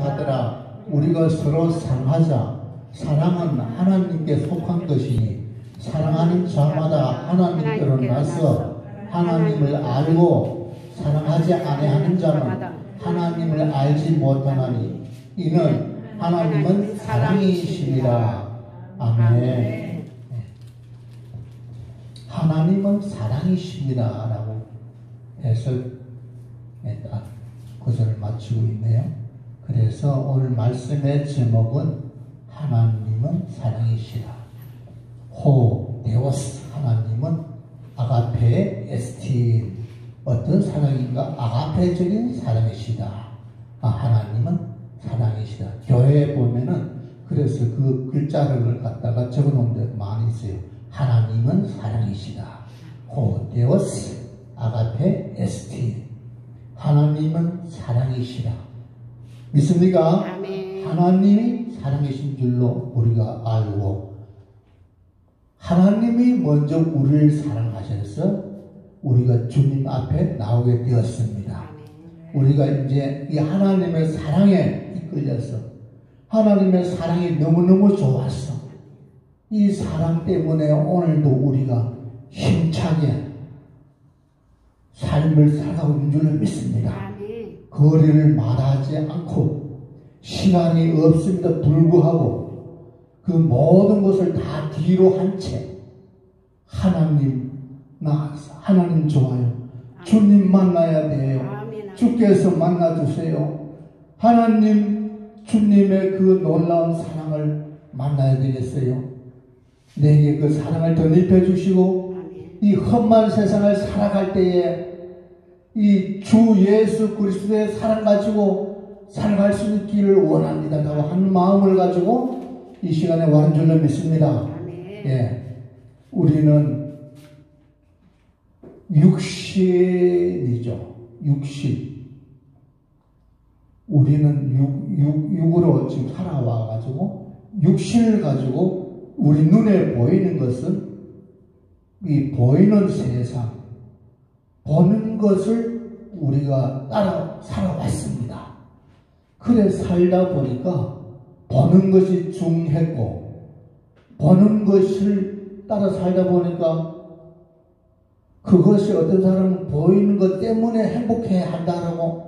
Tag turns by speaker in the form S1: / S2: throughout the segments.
S1: 하더라. 우리가 서로 사랑하자. 사랑은 하나님께 속한 것이니 사랑하는 자마다 하나님께로 나서 하나님을 알고 사랑하지 아니하는 자는 하나님을 알지 못하나니 이는 하나님은 사랑이시니라. 아멘. 하나님은 사랑이십니다 라고 해서 구절을 마치고 있네요. 그래서 오늘 말씀의 제목은 하나님은 사랑이시라. 호 데오스, 하나님은 아가페 에스틴, 어떤 사랑인가? 아가페적인 사랑이시다. 하나님은 사랑이시다. 교회에 보면은 그래서 그 글자를 갖다가 적어놓은 데 많이 있어요. 하나님은 사랑이시다. 호 데오스 아가페 에스틴, 하나님은 사랑이시라. 믿습니까?
S2: 아멘.
S1: 하나님이 사랑이신 줄로 우리가 알고 하나님이 먼저 우리를 사랑하셔서 우리가 주님 앞에 나오게 되었습니다.
S2: 아멘.
S1: 우리가 이제 이 하나님의 사랑에 이끌려서 하나님의 사랑이 너무너무 좋았어. 이 사랑 때문에 오늘도 우리가 힘차게 삶을 살아가고 있는 줄로 믿습니다.
S2: 아멘.
S1: 거리를 말하지 않고 시간이 없음에도 불구하고 그 모든 것을 다 뒤로 한 채 하나님 좋아요. 주님 만나야 돼요.
S2: 아멘.
S1: 주께서 만나주세요. 하나님 주님의 그 놀라운 사랑을 만나야 되겠어요. 내게 그 사랑을 덧입혀 주시고 이 험한 세상을 살아갈 때에 이 주 예수 그리스도의 사랑 가지고 살아갈 수 있기를 원합니다 라고 한 마음을 가지고 이 시간에 와는 줄로 믿습니다. 예, 우리는 육신이죠. 육신. 우리는 육으로 지금 살아와 가지고 육신을 가지고 우리 눈에 보이는 것은 이 보이는 세상, 보는 것을 우리가 따라 살아왔습니다. 그래 살다 보니까 보는 것이 중했고 보는 것을 따라 살다 보니까 그것이 어떤 사람은 보이는 것 때문에 행복해 한다라고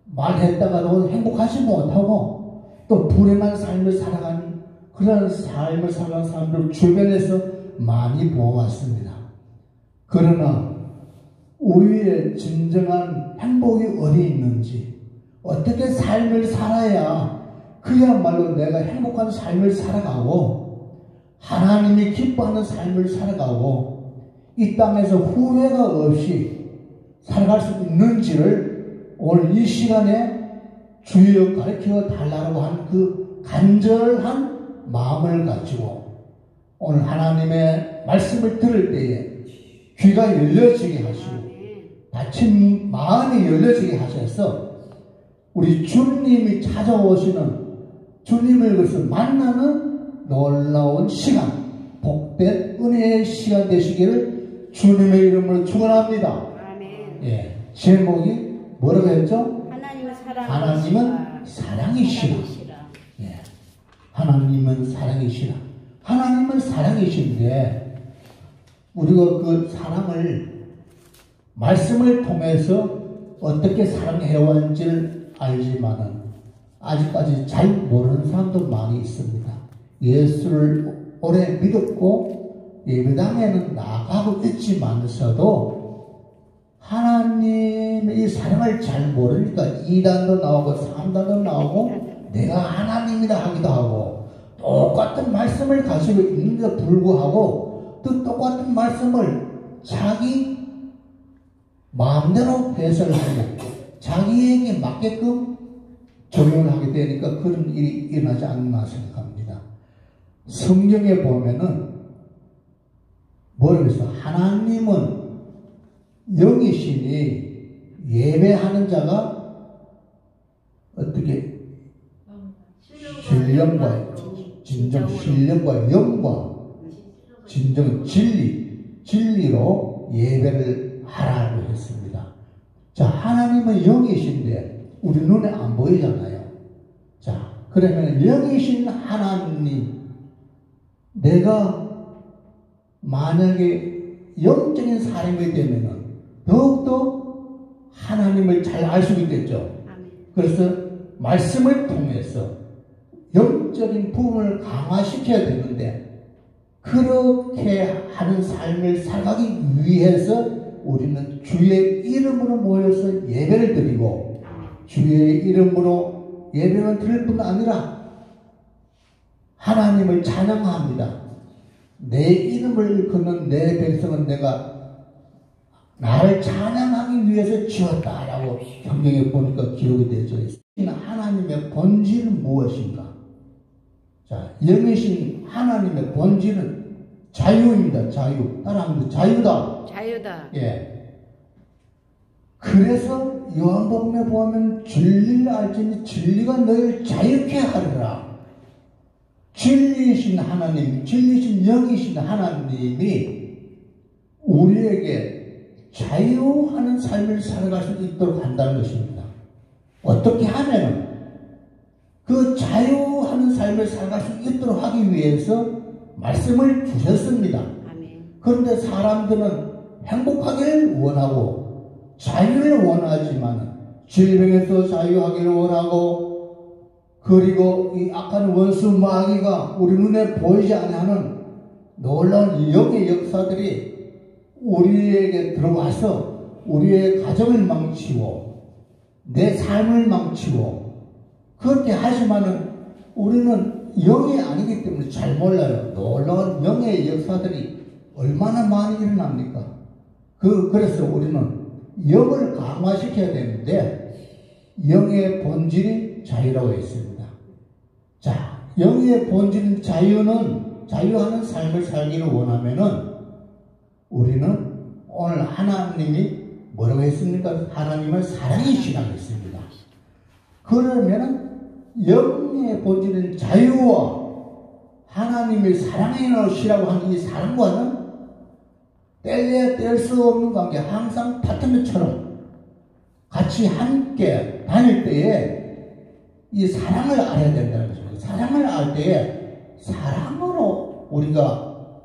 S1: 말했다가도 행복하지 못하고 또 불행한 삶을 살아가는 그런 삶을 살아가는 사람들 주변에서 많이 보았습니다. 그러나 우리의 진정한 행복이 어디 있는지, 어떻게 삶을 살아야 그야말로 내가 행복한 삶을 살아가고 하나님이 기뻐하는 삶을 살아가고 이 땅에서 후회가 없이 살아갈 수 있는지를 오늘 이 시간에 주여 가르쳐 달라고 한 그 간절한 마음을 가지고 오늘 하나님의 말씀을 들을 때에 귀가 열려지게 하시고 닫힌 마음이 열려지게 하셔서 우리 주님이 찾아오시는 주님을 그래서 만나는 놀라운 시간, 복된 은혜의 시간 되시기를 주님의 이름으로 축원합니다. 예, 제목이 뭐라고 했죠? 하나님은 사랑이시라. 예, 하나님은 사랑이시라. 하나님은 사랑이신데 우리가 그 사랑을 말씀을 통해서 어떻게 사랑해왔는지를 알지만은 아직까지 잘 모르는 사람도 많이 있습니다. 예수를 오래 믿었고 예배당에는 나가고 있지만서도 하나님의 이 사랑을 잘 모르니까 2단도 나오고 3단도 나오고 내가 하나님이라 하기도 하고 똑같은 말씀을 가지고 있는데도 불구하고 또 똑같은 말씀을 자기 마음대로 해설하고 자기에게 맞게끔 적용을 하게 되니까 그런 일이 일어나지 않나 생각합니다. 성경에 보면은 뭐라고 했어? 하나님은 영이시니 예배하는 자가 어떻게 신령과 진정, 신령과 영과 진정 진리로 예배를 하라고 했습니다. 자, 하나님은 영이신데 우리 눈에 안 보이잖아요. 그러면 영이신 하나님, 내가 만약에 영적인 사람이 되면은 더욱더 하나님을 잘 알 수 있겠죠. 그래서 말씀을 통해서 영적인 부분을 강화시켜야 되는데, 그렇게 하는 삶을 살아가기 위해서 우리는 주의 이름으로 모여서 예배를 드리고, 주의 이름으로 예배를 드릴 뿐 아니라 하나님을 찬양합니다. 내 이름을 걷는 내 백성은 내가 나를 찬양하기 위해서 지었다라고 성경에 보니까 기록이 되어져 있습니다. 하나님의 본질은 무엇인가? 자, 영이신 하나님의 본질은 자유입니다. 자유. 따라합니다. 자유다.
S2: 자유다.
S1: 예. 그래서 요한복음에 보면 진리를 알지니 진리가 너희를 자유케 하리라. 진리이신 하나님, 진리이신 영이신 하나님이 우리에게 자유하는 삶을 살아갈 수 있도록 한다는 것입니다. 어떻게 하면은 그 자유하는 삶을 살아갈 수 있도록 하기 위해서 말씀을 주셨습니다. 그런데 사람들은 행복하기를 원하고 자유를 원하지만 질병에서 자유하기를 원하고, 그리고 이 악한 원수 마귀가 우리 눈에 보이지 않는 놀라운 영의 역사들이 우리에게 들어와서 우리의 가정을 망치고 내 삶을 망치고, 그렇게 하지만은 우리는 영이 아니기 때문에 잘 몰라요. 놀라운 영의 역사들이 얼마나 많이 일어납니까? 그래서 우리는 영을 강화시켜야 되는데, 영의 본질이 자유라고 했습니다. 자, 영의 본질인 자유하는 삶을 살기를 원하면은 우리는 오늘 하나님이 뭐라고 했습니까? 하나님을 사랑이시라고 했습니다. 그러면은 영의 본질인 자유와 하나님의 사랑이시라고 하는 이 사랑과는 뗄래야 뗄 수 없는 관계, 항상 파트너처럼 같이 함께 다닐 때에 이 사랑을 알아야 된다는 것입니다. 사랑을 알 때에 사랑으로 우리가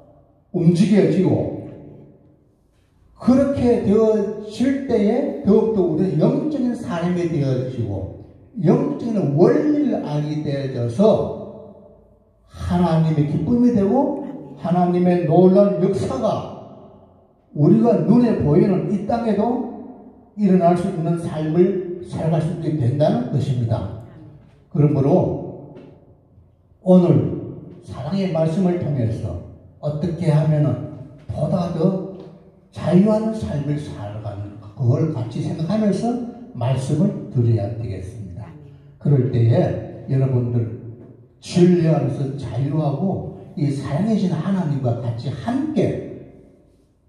S1: 움직여지고, 그렇게 되어질 때에 더욱더 우리는 영적인 사람이 되어지고 영적인 원리를 알게 되어져서 하나님의 기쁨이 되고 하나님의 놀라운 역사가 우리가 눈에 보이는 이 땅에도 일어날 수 있는 삶을 살아갈 수 있게 된다는 것입니다. 그러므로 오늘 사랑의 말씀을 통해서 어떻게 하면은 보다 더 자유하는 삶을 살아가는, 그걸 같이 생각하면서 말씀을 드려야 되겠습니다. 그럴 때에 여러분들 진리 안에서 자유하고 이 사랑이신 하나님과 같이 함께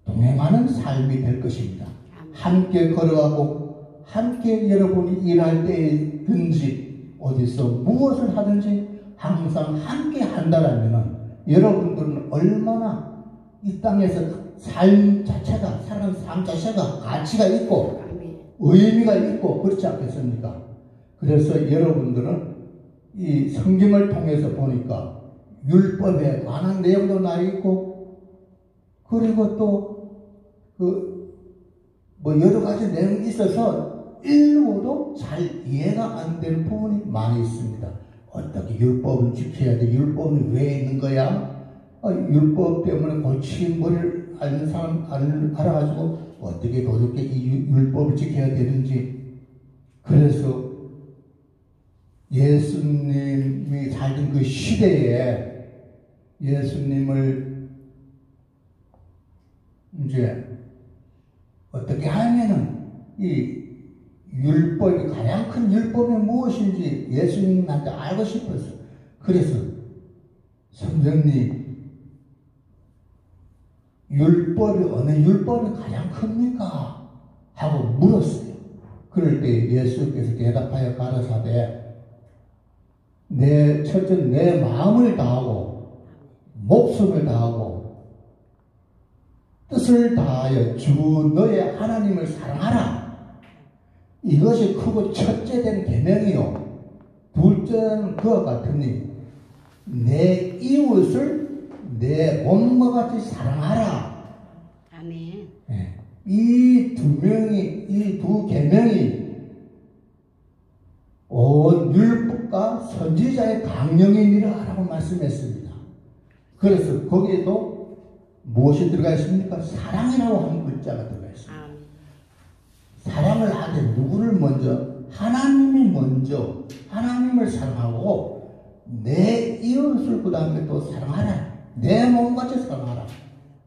S1: 동행하는 삶이 될 것입니다. 함께 걸어가고 함께 여러분이 일할 때든지 어디서 무엇을 하든지 항상 함께 한다라면 여러분들은 얼마나 이 땅에서 삶 자체가, 살아가는 삶 자체가 가치가 있고 의미가 있고 그렇지 않겠습니까? 그래서 여러분들은 이 성경을 통해서 보니까 율법에 관한 내용도 나와 있고, 그리고 또 뭐 여러 가지 내용이 있어서 일부도 잘 이해가 안 되는 부분이 많이 있습니다. 어떻게 율법을 지켜야 돼? 율법은 왜 있는 거야? 율법 때문에 고치는 거를 아는 사람 알아가지고 어떻게 도저히 이 율법을 지켜야 되는지. 그래서 예수님이 살던 그 시대에 예수님을 이제 어떻게 하면은 이 율법이, 가장 큰 율법이 무엇인지 예수님한테 알고 싶었어요. 그래서 선생님, 율법이 어느 율법이 가장 큽니까? 하고 물었어요. 그럴 때 예수께서 대답하여 가라사대, 첫째 내 마음을 다하고 목숨을 다하고 뜻을 다하여 주 너의 하나님을 사랑하라. 이것이 크고 첫째 된 계명이요. 둘째는 그와 같으니 내 이웃을 내 몸과 같이 사랑하라.
S2: 아멘.
S1: 예. 이 두 계명이 온 율법과 선지자의 강령이니라 라고 말씀했습니다. 그래서 거기에도 무엇이 들어가 있습니까? 사랑이라고 하는 글자가 들어가 있습니다.
S2: 아멘.
S1: 사랑을 하되 누구를 먼저? 하나님이 먼저 하나님을 사랑하고 내 이웃을 그 다음에 또 사랑하라. 내 몸같이 사랑하라.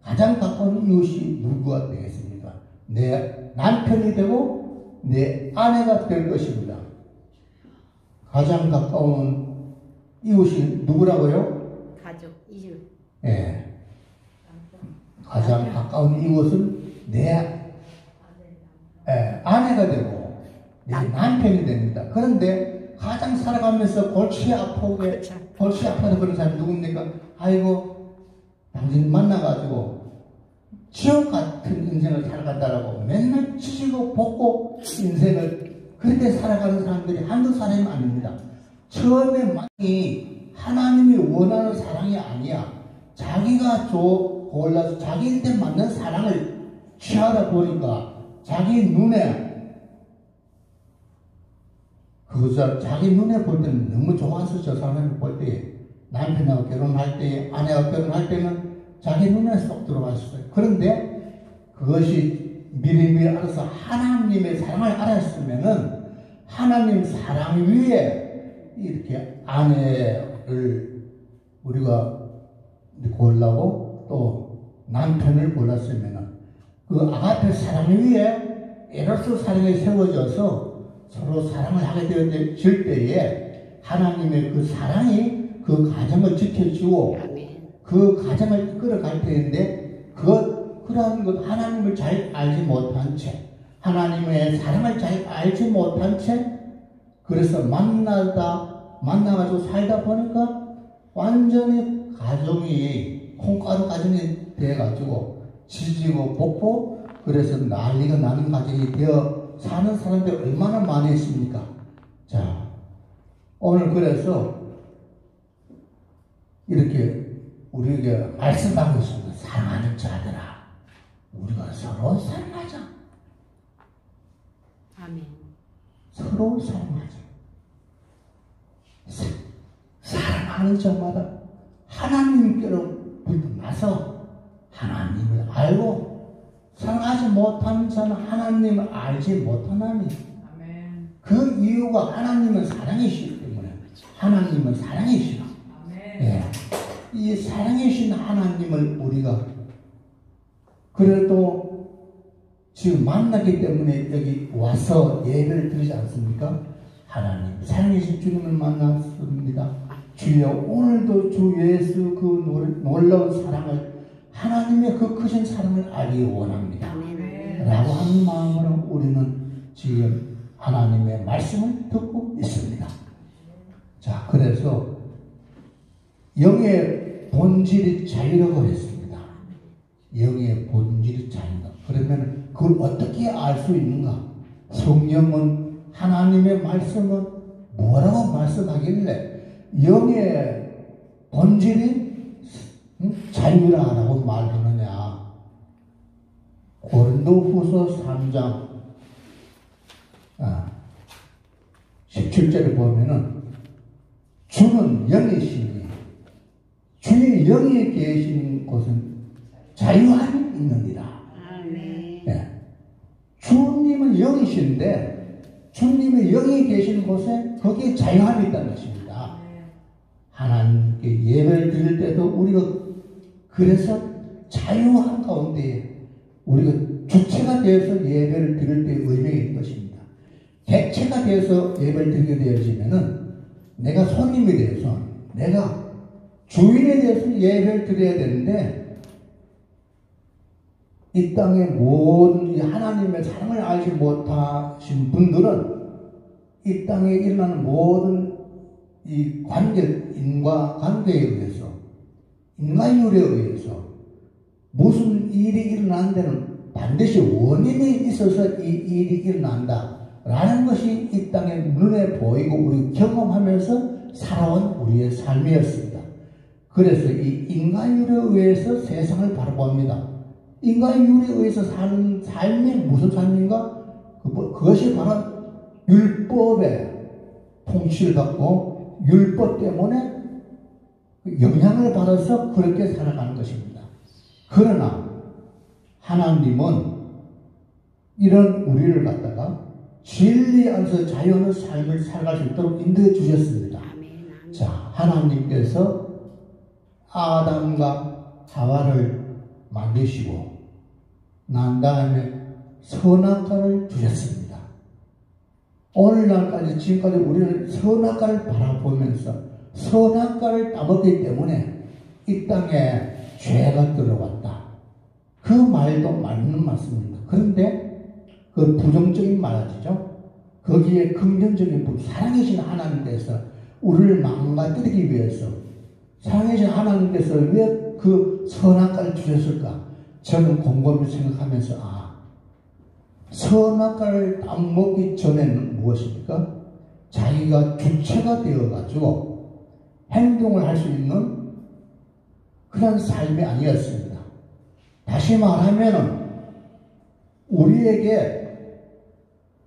S1: 가장 가까운 이웃이 누구가 되겠습니까? 내 남편이 되고 내 아내가 될 것입니다. 가장 가까운 이웃이 누구라고요?
S2: 가족, 이웃.
S1: 예. 가장 가까운 이웃은 내 아내가 되고 내 남편이 됩니다. 그런데 가장 살아가면서 골치 아파서 그런 사람이 누굽니까? 아이고 당신 만나가지고 지옥 같은 인생을 살아간다라고 맨날 치시고 볶고 인생을 그렇게 살아가는 사람들이 한두 사람이 아닙니다. 처음에 많이 하나님이 원하는 사랑이 아니야. 자기가 골라서 자기한테 맞는 사랑을 취하다 보니까 자기 눈에 자기 눈에 볼 때는 너무 좋아서 저 사람을 볼 때 남편하고 결혼할 때 아내하고 결혼할 때는 자기 눈에 쏙 들어갔어요. 그런데 그것이 미리미리 알아서 하나님의 사랑을 알았으면은 하나님 사랑 위에 이렇게 아내를 우리가 골라고 또 남편을 골랐으면은 그 아가페 사랑 위에 에로스 사랑이 세워져서 서로 사랑을 하게 되어질 때에 하나님의 그 사랑이 그 가정을 지켜주고 그 가정을 이끌어갈 텐데 그러한 것 하나님을 잘 알지 못한 채 하나님의 사랑을 잘 알지 못한 채 그래서 만나가지고 살다 보니까 완전히 가정이 콩가루 가정이 돼가지고 지지고 볶고 그래서 난리가 나는 가정이 되어 사는 사람들이 얼마나 많이 있습니까? 자, 오늘 그래서 이렇게 우리에게 말씀하고 있습니다. 사랑하는 자들아, 우리가 서로 사랑하자.
S2: 아멘.
S1: 서로 사랑하자. 사랑하는 자마다 하나님께로부터 나서 하나님을 알고 사랑하지 못하는 자는 하나님을 알지 못하나니 그 이유가 하나님은 사랑이시기 때문에 하나님은 사랑이시라. 예. 이 사랑이신 하나님을 우리가 그래도 지금 만나기 때문에 여기 와서 예배를 드리지 않습니까? 하나님 사랑이신 주님을 만났습니다. 주여 오늘도 주 예수 그 놀라운 사랑을 하나님의 그 크신 사랑을 알기 원합니다. 라고 하는 마음으로 우리는 지금 하나님의 말씀을 듣고 있습니다. 자, 그래서 영의 본질이 자유라고 했습니다. 영의 본질이 자유다. 그러면 그걸 어떻게 알 수 있는가? 성경은 하나님의 말씀은 뭐라고 말씀하길래 영의 본질이 자유라라고 말하느냐? 고린도후서 3장 17절을 보면은 주는 영이시니 주의 영이 계신 곳은 자유함이 있느니라. 네. 주님은 영이신데 주님의 영이 계신 곳에 거기에 자유함이 있다는 것입니다. 하나님께 예배를 드릴 때도 우리가 그래서 자유한 가운데 우리가 주체가 되어서 예배를 드릴 때 의미가 있는 것입니다. 객체가 되어서 예배를 드리게 되어지면은 내가 손님이 되어서 내가 주인에 대해서 예배를 드려야 되는데 이 땅의 모든 하나님의 사랑을 알지 못하신 분들은 이 땅에 일어나는 모든 이 인과관계에 의해서 인간율에 의해서 무슨 일이 일어나는 데는 반드시 원인이 있어서 이 일이 일어난다 라는 것이 이 땅에 눈에 보이고 우리 경험하면서 살아온 우리의 삶이었습니다. 그래서 이 인간율에 의해서 세상을 바라봅니다. 인간율에 의해서 사는 삶이 무슨 삶인가? 그것이 바로 율법의 통치를 받고 율법 때문에 영향을 받아서 그렇게 살아가는 것입니다. 그러나 하나님은 이런 우리를 갖다가 진리 안에서 자유하는 삶을 살아갈 수 있도록 인도해 주셨습니다. 자, 하나님께서 아담과 하와를 만드시고 난 다음에 선악과를 주셨습니다. 오늘날까지 지금까지 우리는 선악과를 바라보면서 선악과를 따먹기 때문에 이 땅에 죄가 들어왔다. 그 말도 맞는 말씀입니다. 그런데 그 부정적인 말이죠. 거기에 긍정적인 사랑이신 하나님께서 우리를 망가뜨리기 위해서 사랑이신 하나님께서 왜 그 선악과를 주셨을까? 저는 곰곰이 생각하면서 선악과를 따먹기 전에는 무엇입니까? 자기가 주체가 되어가지고 행동을 할 수 있는 그런 삶이 아니었습니다. 다시 말하면은 우리에게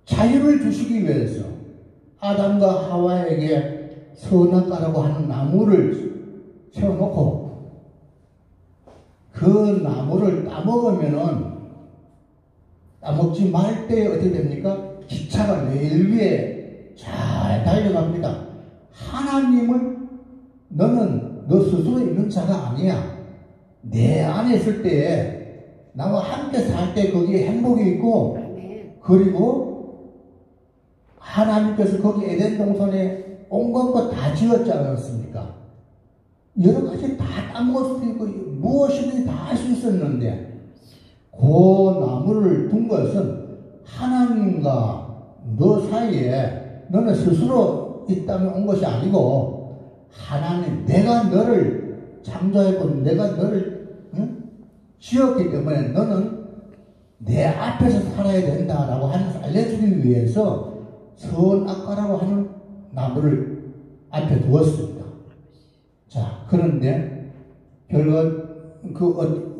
S1: 자유를 주시기 위해서 아담과 하와에게 선악과라고 하는 나무를 세워놓고 그 나무를 따먹지 말 때 어떻게 됩니까? 기차가 레일 위에 잘 달려갑니다. 하나님을 너는 너 스스로 있는 자가 아니야. 내 안에 있을 때에 나와 함께 살 때 거기에 행복이 있고 그리고 하나님께서 거기 에덴 동산에 온갖 것 다 지었지 않았습니까? 여러 가지 다 따먹을 수도 있고 무엇이든지 다 할 수 있었는데 그 나무를 둔 것은 하나님과 너 사이에 너는 스스로 이 땅에 온 것이 아니고 하나님 내가 너를 창조했고 내가 너를 지었기 때문에 너는 내 앞에서 살아야 된다라고 하는 것을 알려주기 위해서 선악과라고 하는 나무를 앞에 두었습니다. 자, 그런데 결국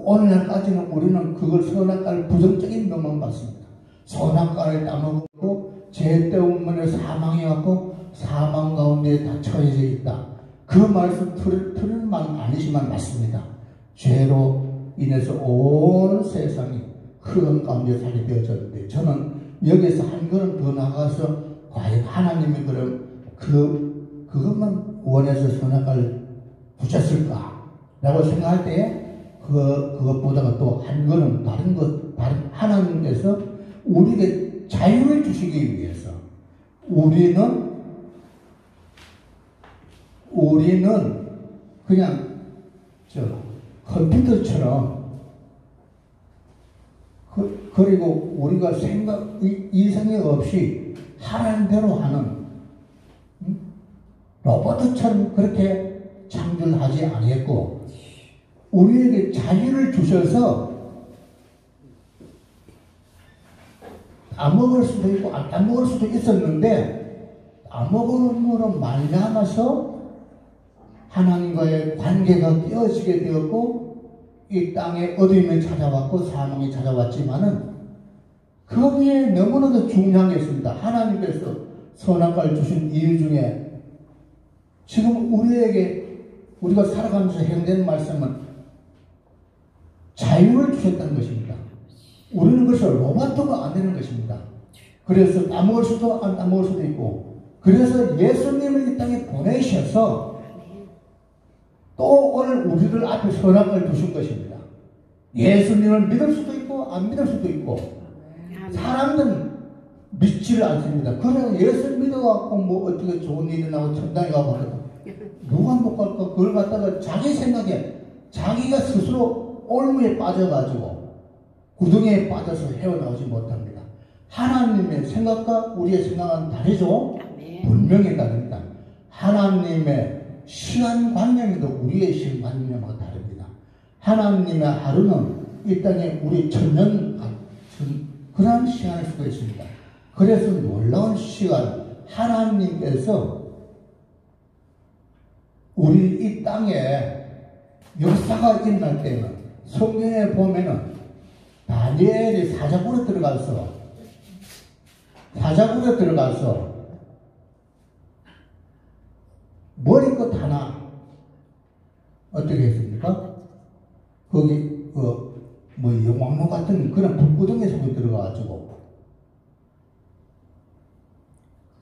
S1: 오늘날까지는 우리는 그걸 선악과를 부정적인 면만 봤습니다. 선악과를 따먹고 죄 때문에 사망이 왔고 사망 가운데 다 처해져 있다. 그 말씀 틀은 말은 아니지만 맞습니다. 죄로 인해서 온 세상이 흐름 가운데 살게 되어졌는데 저는 여기서 한 걸음 더 나가서 과연 하나님이 그럼 그것만 원해서 선악과를 주셨을까? 라고 생각할 때 그것보다가 또 한 걸음 다른 하나님께서 우리에게 자유를 주시기 위해서 우리는 그냥 컴퓨터처럼 그리고 우리가 이성이 없이 하라는 대로 하는 로봇처럼 그렇게 창조를 하지 아니했고 우리에게 자유를 주셔서 따먹을 수도 있고 안 따먹을 수도 있었는데 따먹음으로 말미암아서 하나님과의 관계가 깨어지게 되었고 이 땅에 어둠이 찾아왔고 사망이 찾아왔지만은 거기에 너무나도 중요한 게 있습니다. 하나님께서 선악과를 주신 이유 중에 지금 우리가 살아가면서 해당되는 말씀은 자유를 주셨다는 것입니다. 우리는 그래서 로봇가 안 되는 것입니다. 그래서 따먹을 수도 안 따먹을 수도 있고 그래서 예수님을 이 땅에 보내셔서 또 오늘 우리들 앞에 선악과를 두신 것입니다. 예수님을 믿을 수도 있고 안 믿을 수도 있고 사람들은 믿지를 않습니다. 그냥 예수 믿어갖고 뭐 어떻게 좋은 일이 나고 천당에 가고 누가 못 갈까? 그걸 갖다가 자기 생각에 자기가 스스로 올무에 빠져가지고 구덩이에 빠져서 헤어나오지 못합니다. 하나님의 생각과 우리의 생각은 다르죠? 분명히 다릅니다. 하나님의 시간관념도 우리의 시간관념과 다릅니다. 하나님의 하루는 이 땅에 우리 천년 그런 시간을 쓰고 있습니다. 그래서 놀라운 시간, 하나님께서 우리 이 땅에 역사가 일어날 때는 성경에 보면은 다니엘이 사자굴에 들어가서 머리끝 하나 어떻게 했습니까? 거기 영왕로 같은 그런 불구덩이 속에 들어가가지고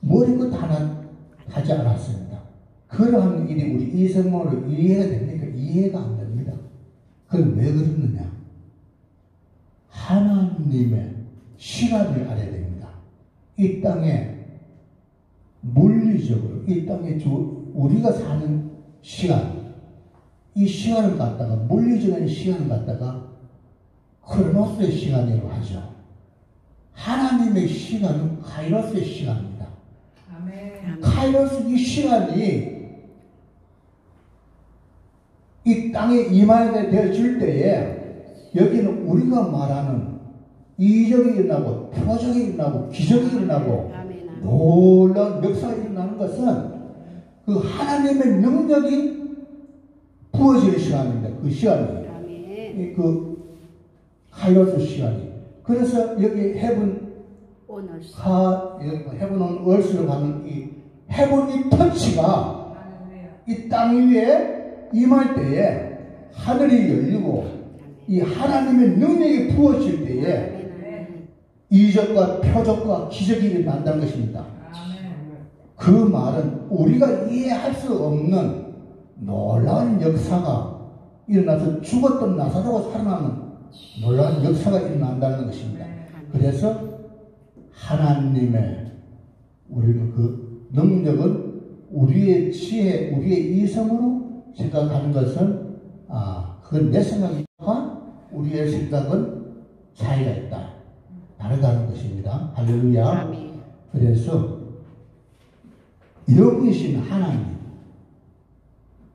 S1: 머리끝 하나 하지 않았습니다. 그러한 일이 우리 이성모로 이해가 됩니까? 이해가 안 됩니다. 그건 왜 그러느냐? 하나님의 시간을 알아야 됩니다. 이 땅에 물리적으로 이 땅에 우리가 사는 시간, 이 시간을 갖다가 물리적인 시간을 갖다가 크로노스의 시간이라고 하죠. 하나님의 시간은 카이로스의 시간입니다.
S3: 아멘.
S1: 카이로스 이 시간이 이 땅에 임하게 되어질 때에 여기는 우리가 말하는 이적이 일어나고 표적이 일어나고 기적이 일어나고
S2: 아멘.
S1: 놀라운 역사가 일어나는 것은 그 하나님의 능력이 부어지는 시간입니다. 그 시간이.
S2: 아멘.
S1: 그 카이로스 시간이. 그래서 여기 헤븐
S2: 오너스.
S1: 헤븐 온 얼스로 가는 이 헤븐 이 터치가 이 땅 위에 임할 때에 하늘이 열리고 이 하나님의 능력이 부어질 때에 이적과 표적과 기적이 일어난다는 것입니다. 그 말은 우리가 이해할 수 없는 놀라운 역사가 일어나서 죽었던 나사로가 살아나는 놀라운 역사가 일어난다는 것입니다. 그래서 하나님의 우리는 그 능력은 우리의 지혜, 우리의 이성으로 생각하는 것은 그건 내 생각이니까 우리의 생각은 차이가 있다. 다르다는 것입니다. 할렐루야.
S2: 아멘.
S1: 그래서 여기신 하나님,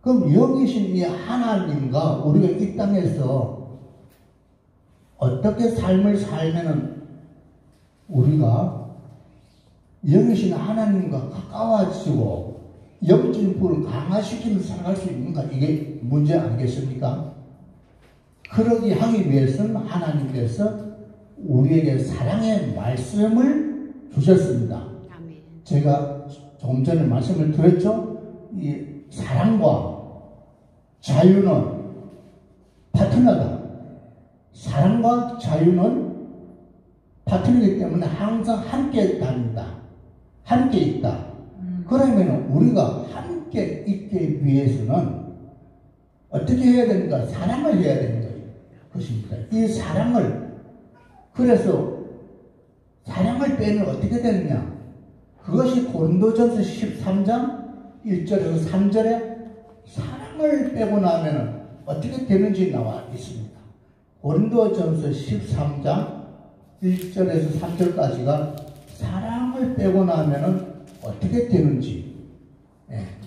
S1: 그럼 여기신 이 하나님과 우리가 이 땅에서 어떻게 삶을 살면은 우리가 여기신 하나님과 가까워지고 영적인 불을 강화시키면서 살아갈 수 있는가? 이게 문제 아니겠습니까? 그러기 하기 위해서는 하나님께서 우리에게 사랑의 말씀을 주셨습니다.
S2: 아멘.
S1: 제가 조금 전에 말씀을 드렸죠? 이 사랑과 자유는 파트너다. 사랑과 자유는 파트너이기 때문에 항상 함께 다닌다. 함께 있다. 그러면 우리가 함께 있기 위해서는 어떻게 해야 됩니까? 사랑을 해야 되는 것입니다. 이 사랑을, 그래서 사랑을 빼면 어떻게 되느냐? 그것이 고린도전서 13장 1절에서 3절에 사랑을 빼고 나면 어떻게 되는지 나와 있습니다. 고린도전서 13장 1절에서 3절까지가 사랑을 빼고 나면 어떻게 되는지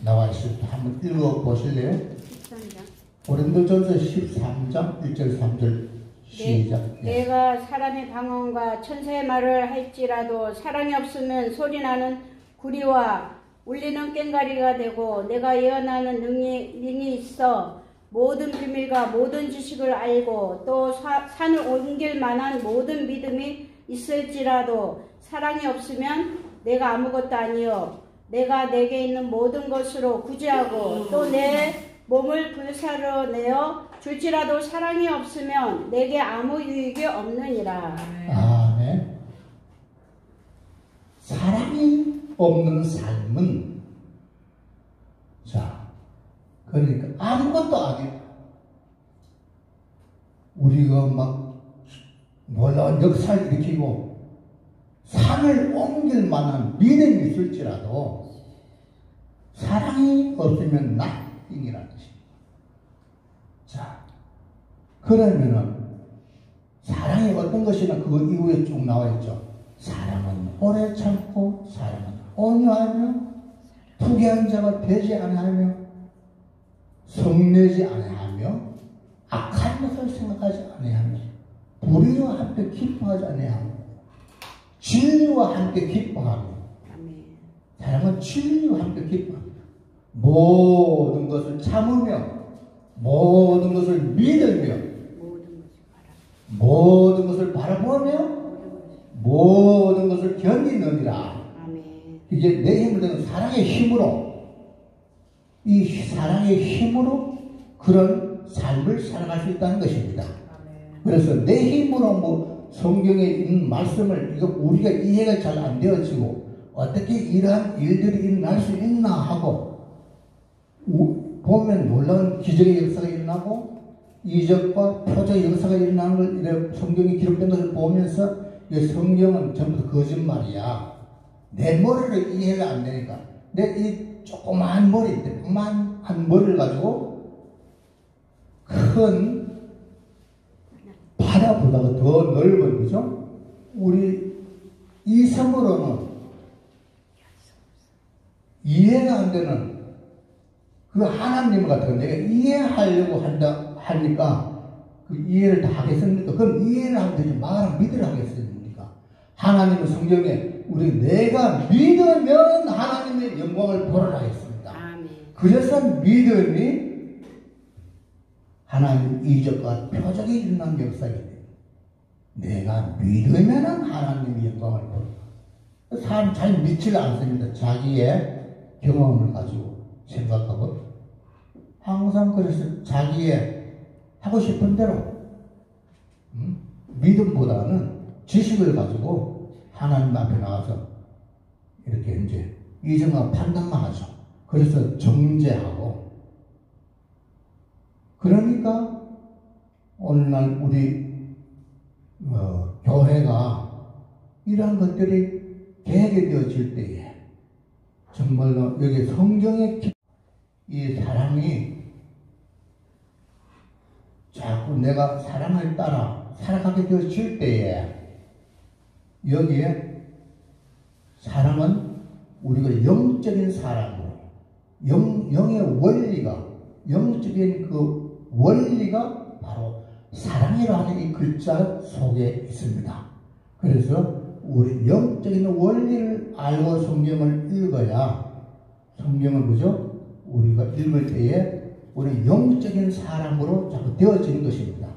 S1: 나와 있습니다. 한번 읽어 보실래요?
S2: 13장.
S1: 고린도전서 13장 1절 3절 시작.
S2: 내가 사람의 방언과 천사의 말을 할지라도 사랑이 없으면 소리나는 구리와 울리는 꽹과리가 되고 내가 예언하는 능이 있어 모든 비밀과 모든 지식을 알고 또 산을 옮길 만한 모든 믿음이 있을지라도 사랑이 없으면 내가 아무것도 아니요 내가 내게 있는 모든 것으로 구제하고 또 내 몸을 불사르내어 줄지라도 사랑이 없으면 내게 아무 유익이 없느니라.
S1: 아멘. 사랑이 없는 삶은 그러니까 아무것도 아니에요. 우리가 막 놀라운 역사를 일으키고 산을 옮길 만한 믿음이 있을지라도 사랑이 없으면 nothing이라는 것입니다. 그러면은 사랑이 어떤 것이나 그거 이후에 쭉 나와 있죠. 사랑은 오래 참고 사랑은 온유하며 투기한 자가 되지 아니하며 성내지 아니하며 악한 것을 생각하지 아니하며 불의와 함께 기뻐하지 아니하며 진리와 함께 기뻐합니다.
S2: 아멘.
S1: 사랑은 진리와 함께 기뻐합니다. 모든 것을 참으며 모든 것을 믿으며 모든 것을 바라보며 모든 것을 견디느니라.
S2: 아멘.
S1: 이게 내 힘을 드는 사랑의 힘으로, 이 사랑의 힘으로 그런 삶을 살아갈 수 있다는 것입니다. 그래서 내 힘으로 뭐 성경에 있는 말씀을 이거 우리가 이해가 잘 안 되어지고 어떻게 이러한 일들이 일어날 수 있나 하고 보면 놀라운 기적의 역사가 일어나고 이적과 표적의 역사가 일어나는 걸 이렇게 성경에 기록된 것을 보면서 이 성경은 전부 다 거짓말이야. 내 머리로 이해가 안 되니까 내 이 조그마한 머리, 조그마한 머리를 가지고 큰 바다보다가 더 넓은, 그죠? 우리 이 섬으로는 이해가 안 되는 그 하나님 같은 거 내가 이해하려고 하니까 그 이해를 다 하겠습니까? 그럼 이해를 하면 되지 말은 믿으라 하겠습니까? 하나님은 성경에 우리 내가 믿으면 하나님의 영광을 보러라 했습니다.
S2: 아멘.
S1: 그래서 믿음이 하나님 이적과 표적이 일어난 역사이기 때문에 내가 믿으면 하나님의 영광을 보러라. 사람 잘 믿지 않습니다. 자기의 경험을 가지고 생각하고 항상 그래서 자기의 하고 싶은 대로 믿음보다는 지식을 가지고 하나님 앞에 나와서 이렇게 이제 이정한 판단만 하죠. 그래서 정죄하고 그러니까 오늘날 우리 교회가 이러한 것들이 계획이 되어질 때에 정말로 여기 성경의 이 사랑이 자꾸 내가 사랑을 따라 살아가게 되어질 때에 여기에 사랑은 우리가 영적인 사랑으로 영의 원리가 영적인 그 원리가 바로 사랑이라는 이 글자 속에 있습니다. 그래서 우리 영적인 원리를 알고 성경을 읽어야 성경을 그죠? 우리가 읽을 때에 우리 영적인 사람으로 자꾸 되어지는 것입니다.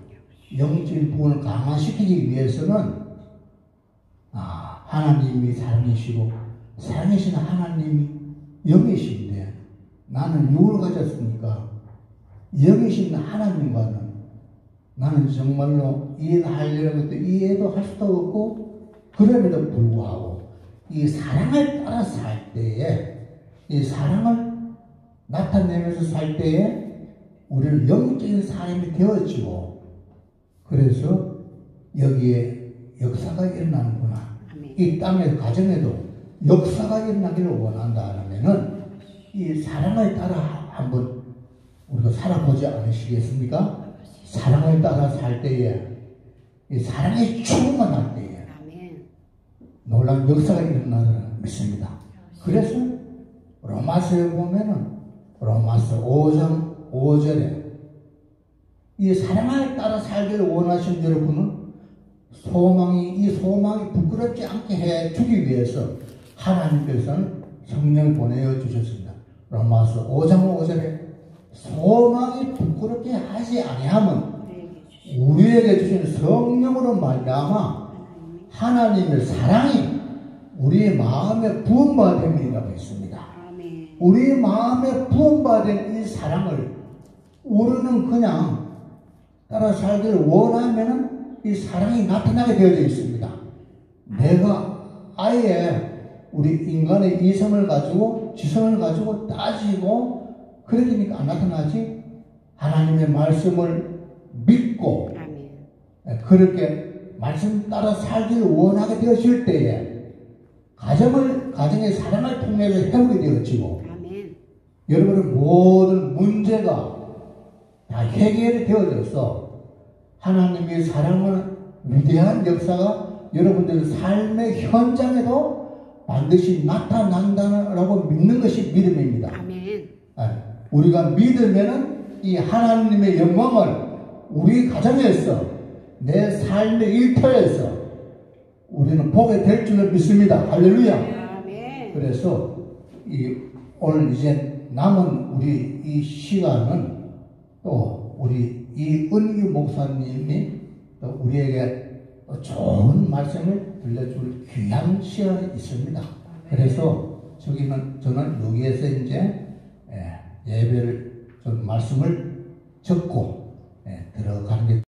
S1: 영적인 부분을 강화시키기 위해서는 하나님이 사랑이시고 사랑이신 하나님이 영이신데 나는 육을 가졌으니까 영이신 하나님과는 나는 정말로 이해하려는 것도 이해도 할 수도 없고 그럼에도 불구하고 이 사랑을 따라 살 때에 이 사랑을 나타내면서 살 때에 우리는 영적인 사람이 되어지고 그래서 여기에 역사가 일어나는구나. 아멘. 이 땅의 가정에도 역사가 일어나기를 원한다면은 이 사랑을 따라 한번 우리가 살아보지 않으시겠습니까? 사랑을 따라 살 때에 이 사랑의 충만할 때에 아멘. 놀라운 역사가 일어나는 믿습니다. 그래서 로마서에 보면은 로마서 5장 5절에 이 사랑을 따라 살기를 원하신 여러분은 이 소망이 부끄럽지 않게 해주기 위해서 하나님께서는 성령을 보내어 주셨습니다. 로마서 5장 5절에 소망이 부끄럽게 하지 아니하면 우리에게 주신 성령으로 말미암아 하나님의 사랑이 우리의 마음에 부음받음이라고 했습니다. 우리 마음에 부음받은 이 사랑을 우리는 그냥 따라 살기를 원하면 이 사랑이 나타나게 되어져 있습니다. 내가 아예 우리 인간의 이성을 가지고 지성을 가지고 따지고 그러니까 안 나타나지. 하나님의 말씀을 믿고 그렇게 말씀 따라 살기를 원하게 되어질 때에 가정의 사랑을 통해서 회복이 되어지고 여러분의 모든 문제가 다 해결이 되어져서 하나님의 사랑은 위대한 역사가 여러분들 삶의 현장에도 반드시 나타난다라고 믿는 것이 믿음입니다. 아멘. 우리가 믿으면은 이 하나님의 영광을 우리 가정에서 내 삶의 일터에서 우리는 보게 될 줄을 믿습니다. 할렐루야.
S2: 아멘.
S1: 그래서 오늘 이제 남은 우리 이 시간은 또 우리 이은규 목사님이 또 우리에게 좋은 말씀을 들려줄 귀한 시간이 있습니다. 그래서 저는 여기에서 이제 예배를 좀 말씀을 듣고 들어가는